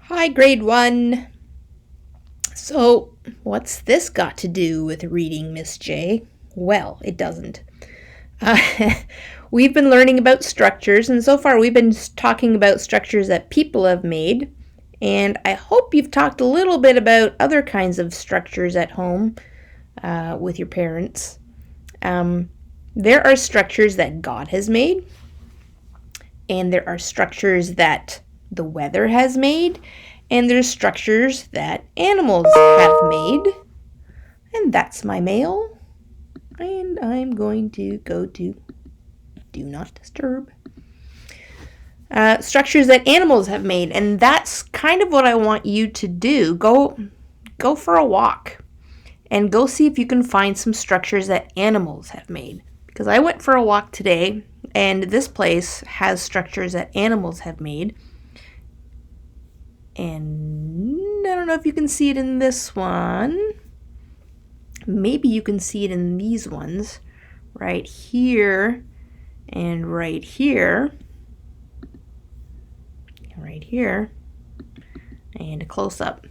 Hi, grade 1. So, what's this got to do with reading, Miss J? Well, it doesn't. Uh, we've been learning about structures, and so far we've been talking about structures that people have made. And I hope you've talked a little bit about other kinds of structures at home with your parents. There are structures that God has made, and there are structures that the weather has made, and there's structures that animals have made. And that's my mail. And I'm going to go to Do Not Disturb. Structures that animals have made, and that's kind of what I want you to do. Go for a walk and go see if you can find some structures that animals have made. Because I went for a walk today, and this place has structures that animals have made. And I don't know if you can see it in this one. Maybe you can see it in these ones. Right here and right here. Right here. And a close-up.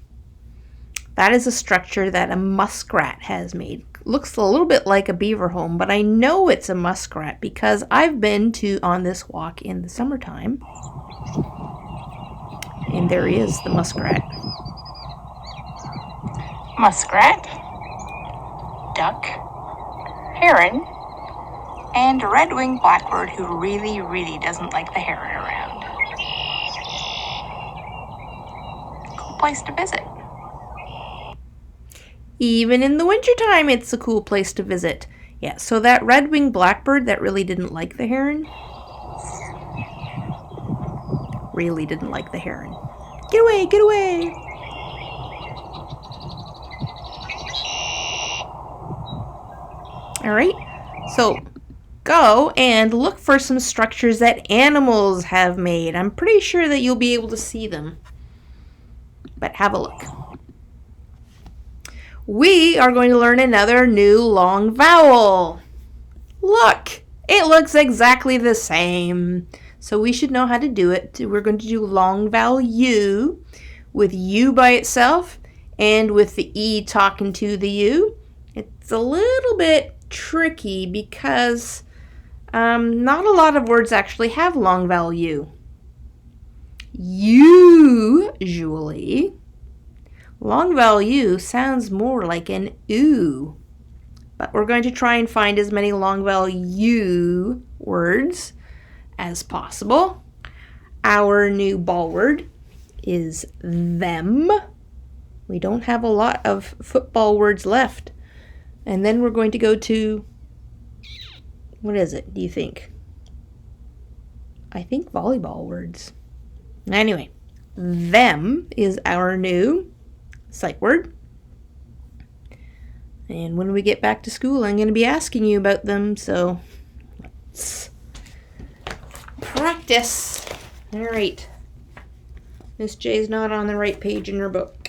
That is a structure that a muskrat has made. Looks a little bit like a beaver home, but I know it's a muskrat because I've been on this walk in the summertime. And there he is, the muskrat. Muskrat, duck, heron, and a red-winged blackbird who really doesn't like the heron around. Cool place to visit. Even in the wintertime, it's a cool place to visit. Yeah, so that red-winged blackbird that really didn't like the heron. Really didn't like the heron. Get away, get away! Alright, so go and look for some structures that animals have made. I'm pretty sure that you'll be able to see them. But have a look. We are going to learn another new long vowel. Look, it looks exactly the same. So we should know how to do it. We're going to do long vowel U with U by itself and with the E talking to the U. It's a little bit tricky because not a lot of words actually have long vowel U. Usually, long vowel U sounds more like an oo. But we're going to try and find as many long vowel U words as possible. Our new ball word is them. We don't have a lot of football words left. And then we're going to go to, what is it, do you think? I think volleyball words. Anyway, them is our new sight word. And when we get back to school, I'm going to be asking you about them, so let's practice. All right. Miss J's not on the right page in her book.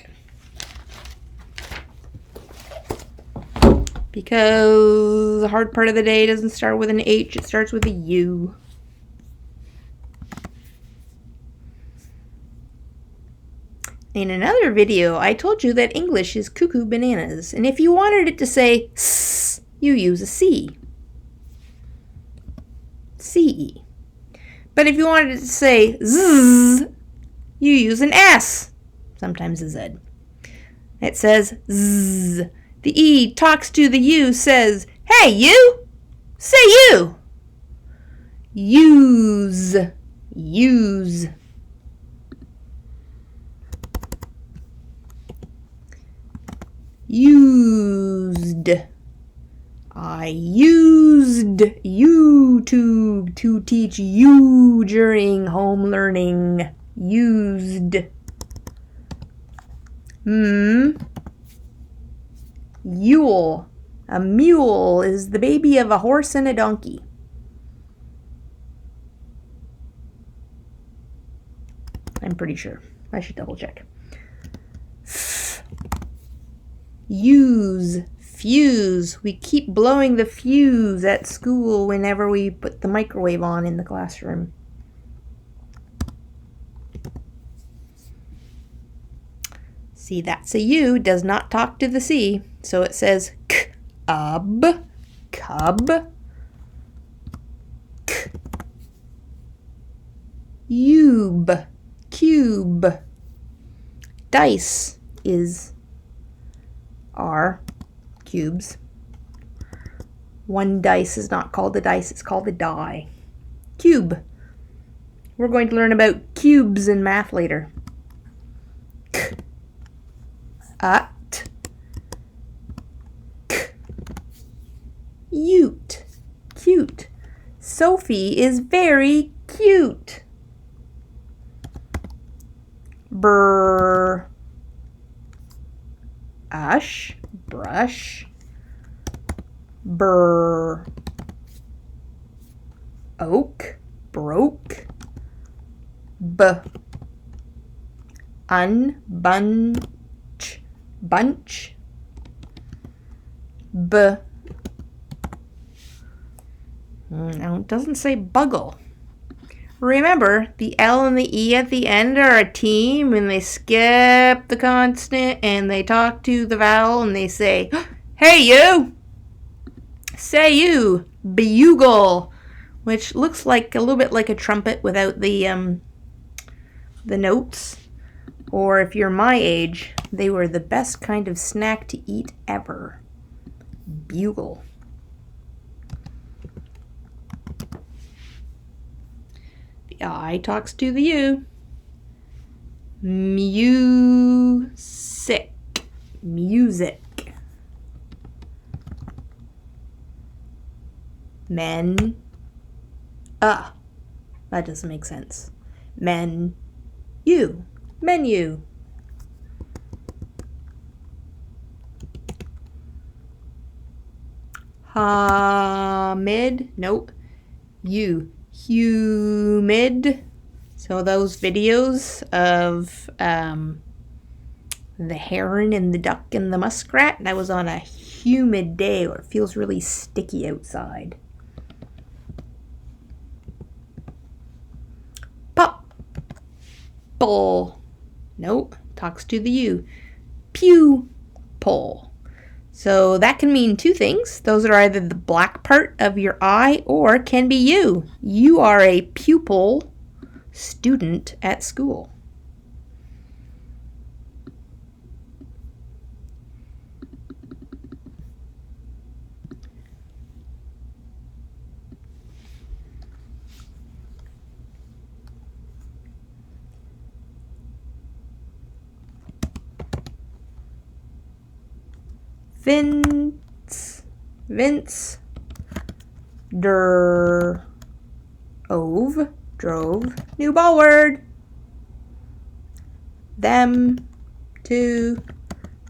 Because the hard part of the day doesn't start with an H, it starts with a U. In another video, I told you that English is cuckoo bananas, and if you wanted it to say S, you use a C. C. But if you wanted it to say Z, you use an S, sometimes a Z. It says Z. The E talks to the U, says, "Hey, you! Say you!" Use. Use. Used. I used YouTube to teach you during home learning. Used. Yule. A mule is the baby of a horse and a donkey. I'm pretty sure. I should double check. Use. Fuse. We keep blowing the fuse at school whenever we put the microwave on in the classroom. See, that's a U, does not talk to the C. So it says cub, cub, cube, cube. Dice is R, cubes. One dice is not called a dice, it's called a die. Cube. We're going to learn about cubes in math later. At, ute, cute. Sophie is very cute. Brr, ush, brush. Brr, oak, broke. Unbunch, bunch. Now it doesn't say bugle. Remember, the L and the E at the end are a team, and they skip the consonant and they talk to the vowel and they say, "Hey you!" Say you, bugle, which looks like a little bit like a trumpet without the notes. Or if you're my age, they were the best kind of snack to eat ever. Bugle. The I talks to the U. Music. Music. Men. That doesn't make sense. Men. You. Menu. Hamid. Nope. You. Humid. So those videos of the heron and the duck and the muskrat, that was on a humid day where it feels really sticky outside. Pupil. Nope, talks to the U. Pupil. So that can mean two things. Those are either the black part of your eye or can be you. You are a pupil, student at school. Vince, drove, new ball word. Them, to,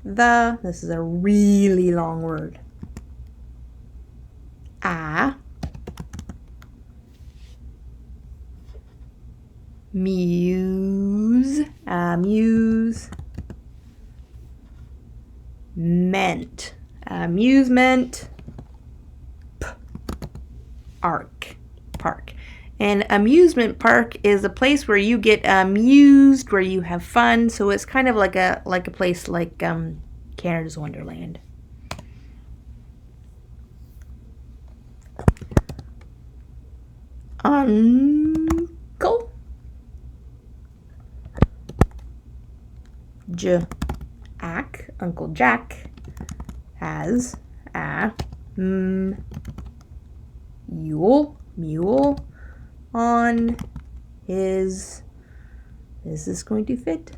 the, this is a really long word. Muse, amuse. Meant, amusement. Park. An amusement park is a place where you get amused, where you have fun. So it's kind of like a place like Canada's Wonderland. Uncle. Jack, Uncle Jack, has a mule on his, is this going to fit?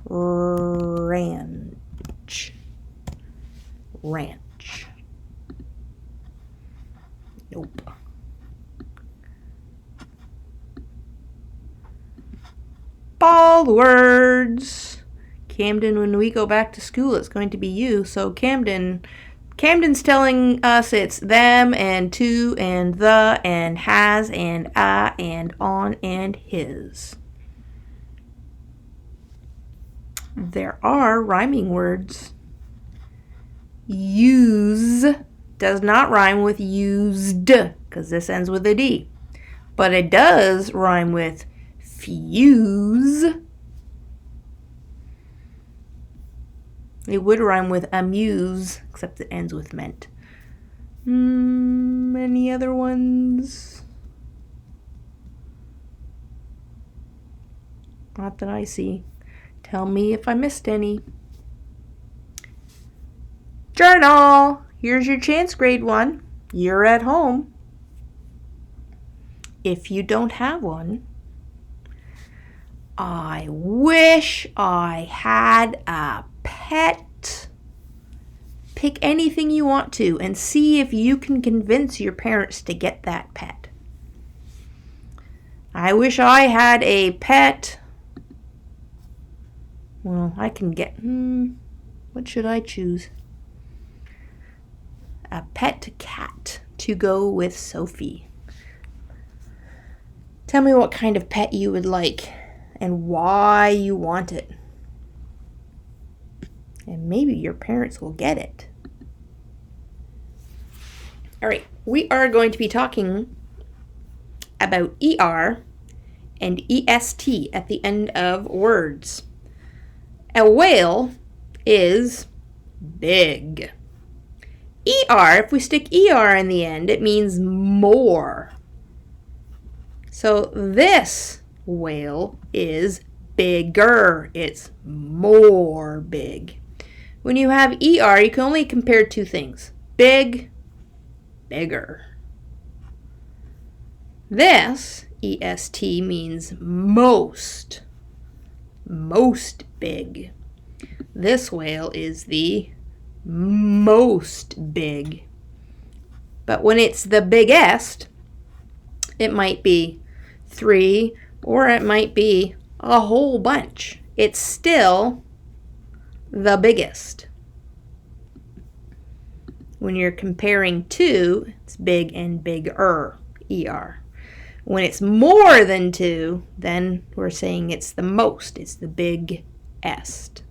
Ranch. Nope. Ball words. Camden, when we go back to school, it's going to be you. So Camden's telling us it's them and to and the and has and a and on and his. There are rhyming words. Use does not rhyme with used because this ends with a D. But it does rhyme with fuse. It would rhyme with amuse, except it ends with ment. Any other ones? Not that I see. Tell me if I missed any. Journal! Here's your chance, grade 1. You're at home. If you don't have one, I wish I had a pet. Pick anything you want to and see if you can convince your parents to get that pet. I wish I had a pet. Well, I can get, what should I choose? A pet cat to go with Sophie. Tell me what kind of pet you would like and why you want it. And maybe your parents will get it. All right, we are going to be talking about ER and EST at the end of words. A whale is big. ER, if we stick ER in the end, it means more. So this whale is bigger. It's more big. When you have ER, you can only compare two things. Big, bigger. This, EST, means most. Most big. This whale is the most big. But when it's the biggest, it might be 3 or it might be a whole bunch. It's still the biggest. When you're comparing two, it's big and bigger, ER. When it's more than 2, then we're saying it's the most. It's the biggest.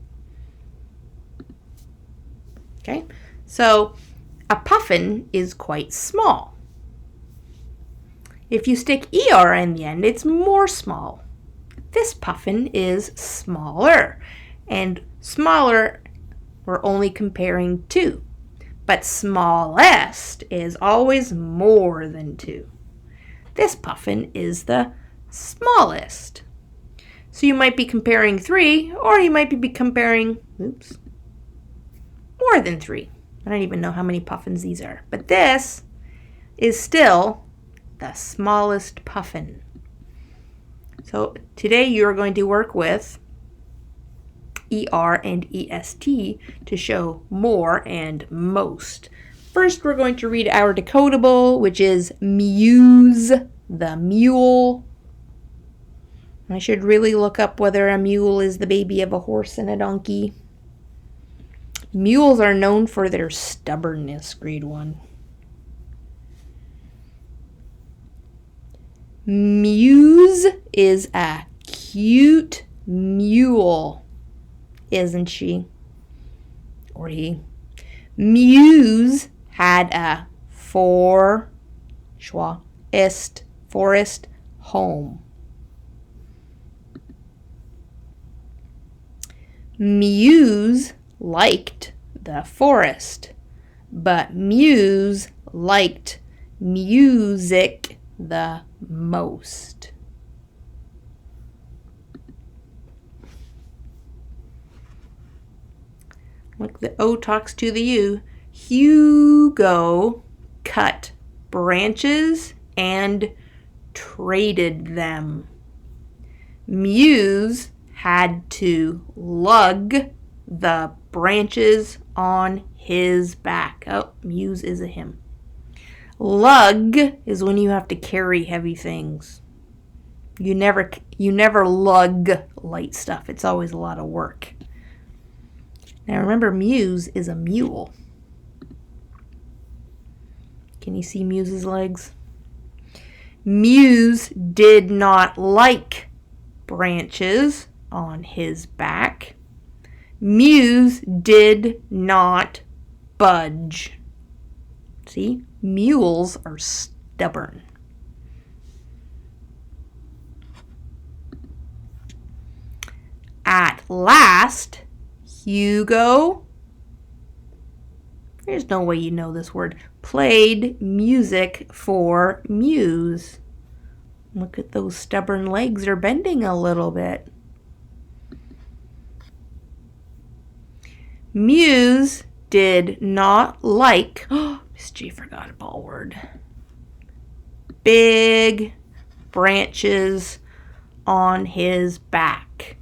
Okay, so a puffin is quite small. If you stick ER in the end, it's more small. This puffin is smaller. And smaller, we're only comparing 2. But smallest is always more than 2. This puffin is the smallest. So you might be comparing 3, or you might be comparing, more than 3. I don't even know how many puffins these are. But this is still the smallest puffin. So today you're going to work with ER and EST to show more and most. First, we're going to read our decodable, which is muse, the mule. I should really look up whether a mule is the baby of a horse and a donkey. Mules are known for their stubbornness, grade 1. Muse is a cute mule, isn't she? Or he. Muse had a forest home. Muse liked the forest, but Muse liked music the most. Look, the O talks to the U. Hugo cut branches and traded them. Muse had to lug the branches on his back. Oh, Muse is a him. Lug is when you have to carry heavy things. You never lug light stuff. It's always a lot of work. Now remember, Muse is a mule. Can you see Muse's legs? Muse did not like branches on his back. Muse did not budge. See, mules are stubborn. At last, Hugo, there's no way you know this word, played music for Muse. Look at those stubborn legs are bending a little bit. Muse did not like, Miss J forgot a ball word, big branches on his back.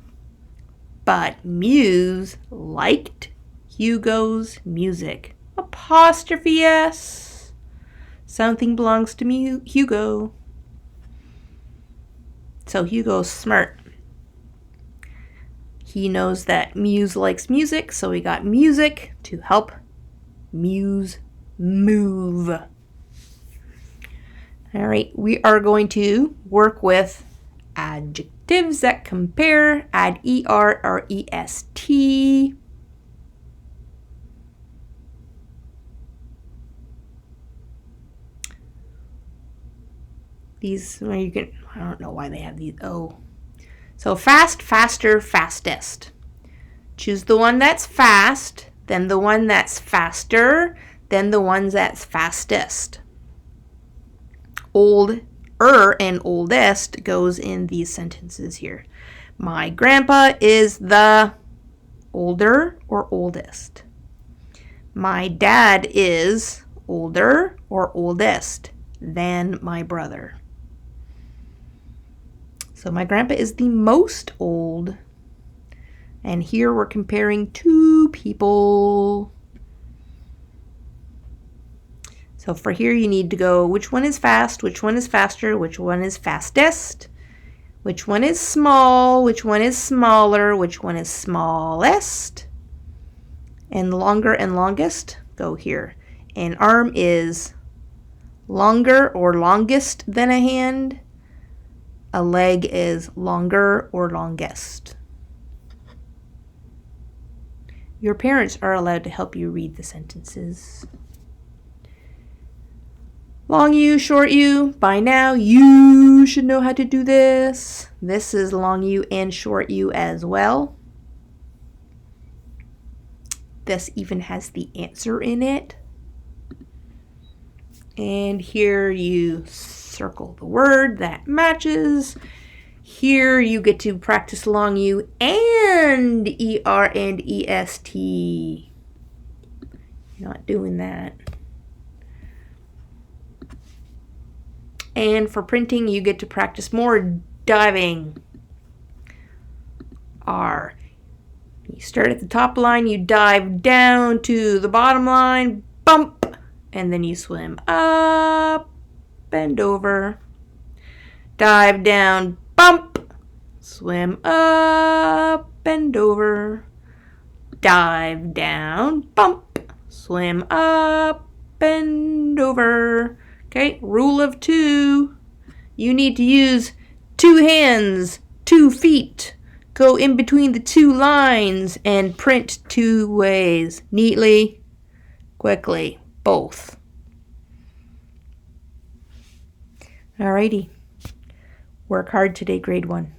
But Muse liked Hugo's music. Apostrophe S. Something belongs to Hugo. So Hugo's smart. He knows that Muse likes music, so he got music to help Muse move. All right, we are going to work with adjectives that compare. Add ER or EST. These, well, you can, I don't know why they have these. Oh. So fast, faster, fastest. Choose the one that's fast, then the one that's faster, then the one that's fastest. Older and oldest goes in these sentences here. My grandpa is the older or oldest. My dad is older or oldest than my brother. So my grandpa is the most old. And here we're comparing two people. So for here you need to go, which one is fast, which one is faster, which one is fastest, which one is small, which one is smaller, which one is smallest. And longer and longest go here. An arm is longer or longest than a hand. A leg is longer or longest. Your parents are allowed to help you read the sentences. Long U, short U. By now, you should know how to do this. This is long U and short U as well. This even has the answer in it. And here you circle the word that matches. Here you get to practice long U and ER and EST. You're not doing that. And for printing, you get to practice more diving. R. You start at the top line, you dive down to the bottom line, bump, and then you swim up, bend over, dive down, bump, swim up, bend over, dive down, bump, swim up, bend over. Okay, rule of 2. You need to use 2 hands, 2 feet. Go in between the 2 lines and print 2 ways. Neatly, quickly, both. Alrighty. Work hard today, grade 1.